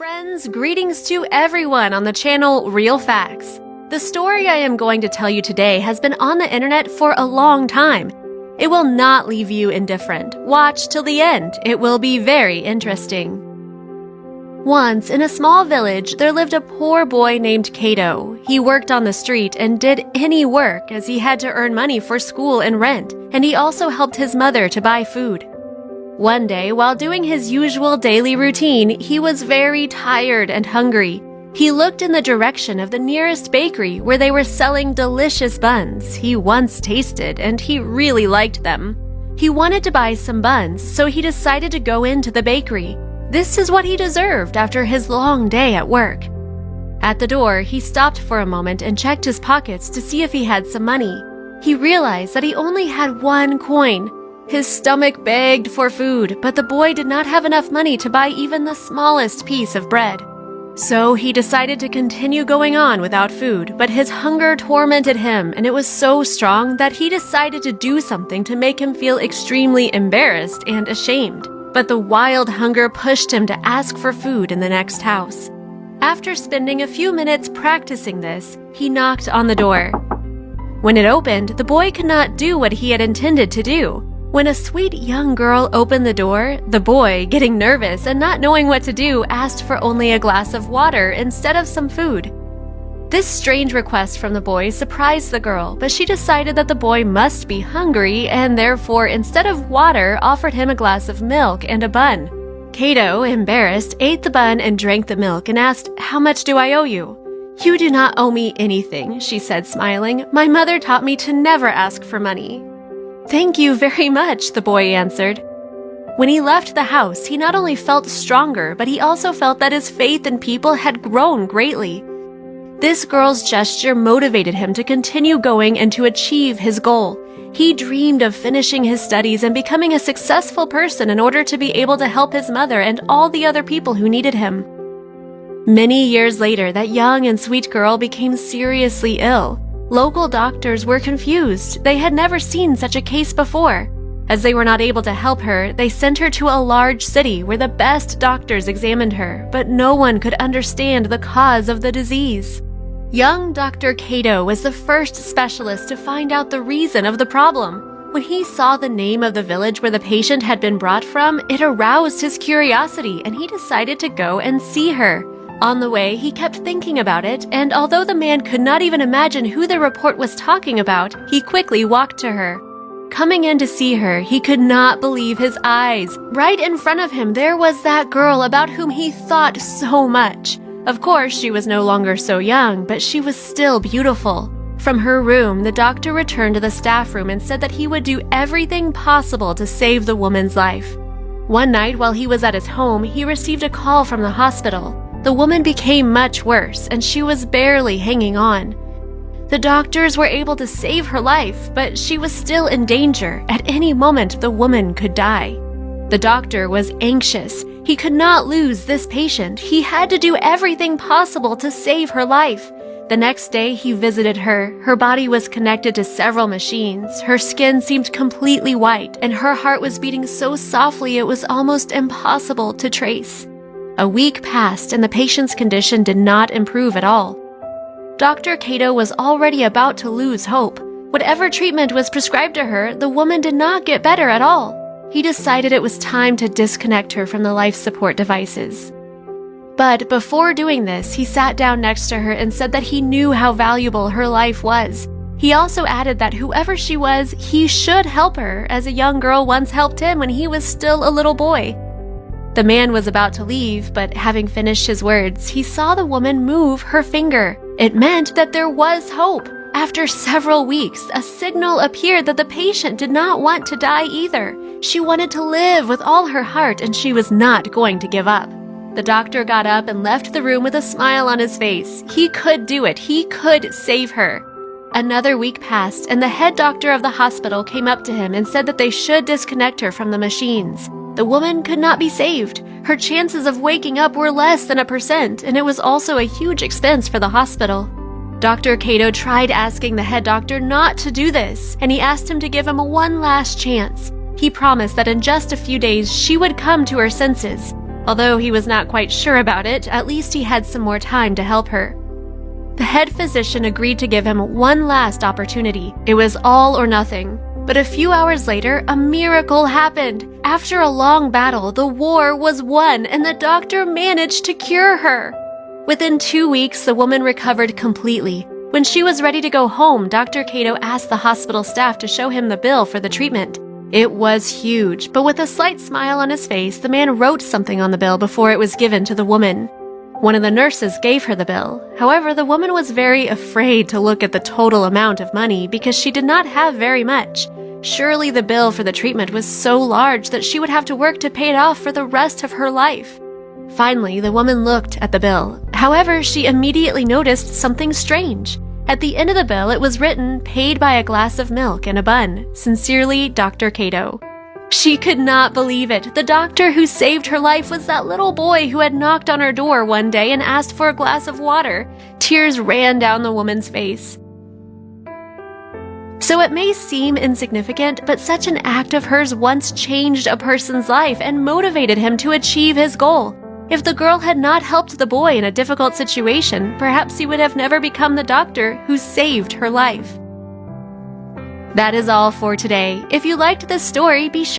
Friends, greetings to everyone on the channel Real Facts. The story I am going to tell you today has been on the internet for a long time. It will not leave you indifferent. Watch till the end. It will be very interesting. Once, in a small village, there lived a poor boy named Cato. He worked on the street and did any work as he had to earn money for school and rent, and he also helped his mother to buy food. One day, while doing his usual daily routine, he was very tired and hungry. He looked in the direction of the nearest bakery where they were selling delicious buns he once tasted, and he really liked them. He wanted to buy some buns, so he decided to go into the bakery. This is what he deserved after his long day at work. At the door, he stopped for a moment and checked his pockets to see if he had some money. He realized that he only had 1 coin. His stomach begged for food, but the boy did not have enough money to buy even the smallest piece of bread. So he decided to continue going on without food, but his hunger tormented him, and it was so strong that he decided to do something to make him feel extremely embarrassed and ashamed. But the wild hunger pushed him to ask for food in the next house. After spending a few minutes practicing this, he knocked on the door. When it opened, the boy could not do what he had intended to do. When a sweet young girl opened the door, the boy, getting nervous and not knowing what to do, asked for only a glass of water instead of some food. This strange request from the boy surprised the girl, but she decided that the boy must be hungry and therefore, instead of water, offered him a glass of milk and a bun. Cato, embarrassed, ate the bun and drank the milk and asked, "How much do I owe you?" "You do not owe me anything," she said, smiling. "My mother taught me to never ask for money." "Thank you very much," the boy answered. When he left the house, he not only felt stronger, but he also felt that his faith in people had grown greatly. This girl's gesture motivated him to continue going and to achieve his goal. He dreamed of finishing his studies and becoming a successful person in order to be able to help his mother and all the other people who needed him. Many years later, that young and sweet girl became seriously ill. Local doctors were confused. They had never seen such a case before. As they were not able to help her, they sent her to a large city where the best doctors examined her, but no one could understand the cause of the disease. Young Dr. Cato was the first specialist to find out the reason of the problem. When he saw the name of the village where the patient had been brought from, it aroused his curiosity, and he decided to go and see her. On the way, he kept thinking about it, and although the man could not even imagine who the report was talking about, he quickly walked to her. Coming in to see her, he could not believe his eyes. Right in front of him, there was that girl about whom he thought so much. Of course, she was no longer so young, but she was still beautiful. From her room, the doctor returned to the staff room and said that he would do everything possible to save the woman's life. One night, while he was at his home, he received a call from the hospital. The woman became much worse, and she was barely hanging on. The doctors were able to save her life, but she was still in danger. At any moment, the woman could die. The doctor was anxious. He could not lose this patient. He had to do everything possible to save her life. The next day, he visited her. Her body was connected to several machines. Her skin seemed completely white, and her heart was beating so softly it was almost impossible to trace. A week passed, and the patient's condition did not improve at all. Dr. Cato was already about to lose hope. Whatever treatment was prescribed to her, the woman did not get better at all. He decided it was time to disconnect her from the life support devices. But before doing this, he sat down next to her and said that he knew how valuable her life was. He also added that whoever she was, he should help her, as a young girl once helped him when he was still a little boy. The man was about to leave, but having finished his words, he saw the woman move her finger. It meant that there was hope. After several weeks, a signal appeared that the patient did not want to die either. She wanted to live with all her heart, and she was not going to give up. The doctor got up and left the room with a smile on his face. He could do it. He could save her. Another week passed, and the head doctor of the hospital came up to him and said that they should disconnect her from the machines. The woman could not be saved. Her chances of waking up were less than 1%, and it was also a huge expense for the hospital. Dr. Cato tried asking the head doctor not to do this, and he asked him to give him one last chance. He promised that in just a few days she would come to her senses. Although he was not quite sure about it, at least he had some more time to help her. The head physician agreed to give him one last opportunity. It was all or nothing. But a few hours later, a miracle happened. After a long battle, the war was won and the doctor managed to cure her. Within 2 weeks, the woman recovered completely. When she was ready to go home, Dr. Cato asked the hospital staff to show him the bill for the treatment. It was huge, but with a slight smile on his face, the man wrote something on the bill before it was given to the woman. One of the nurses gave her the bill. However, the woman was very afraid to look at the total amount of money because she did not have very much. Surely the bill for the treatment was so large that she would have to work to pay it off for the rest of her life. Finally, the woman looked at the bill. However, she immediately noticed something strange. At the end of the bill, it was written, "Paid by a glass of milk and a bun. Sincerely, Dr. Cato." She could not believe it. The doctor who saved her life was that little boy who had knocked on her door one day and asked for a glass of water. Tears ran down the woman's face. So it may seem insignificant, but such an act of hers once changed a person's life and motivated him to achieve his goal. If the girl had not helped the boy in a difficult situation, perhaps he would have never become the doctor who saved her life. That is all for today. If you liked this story, be sure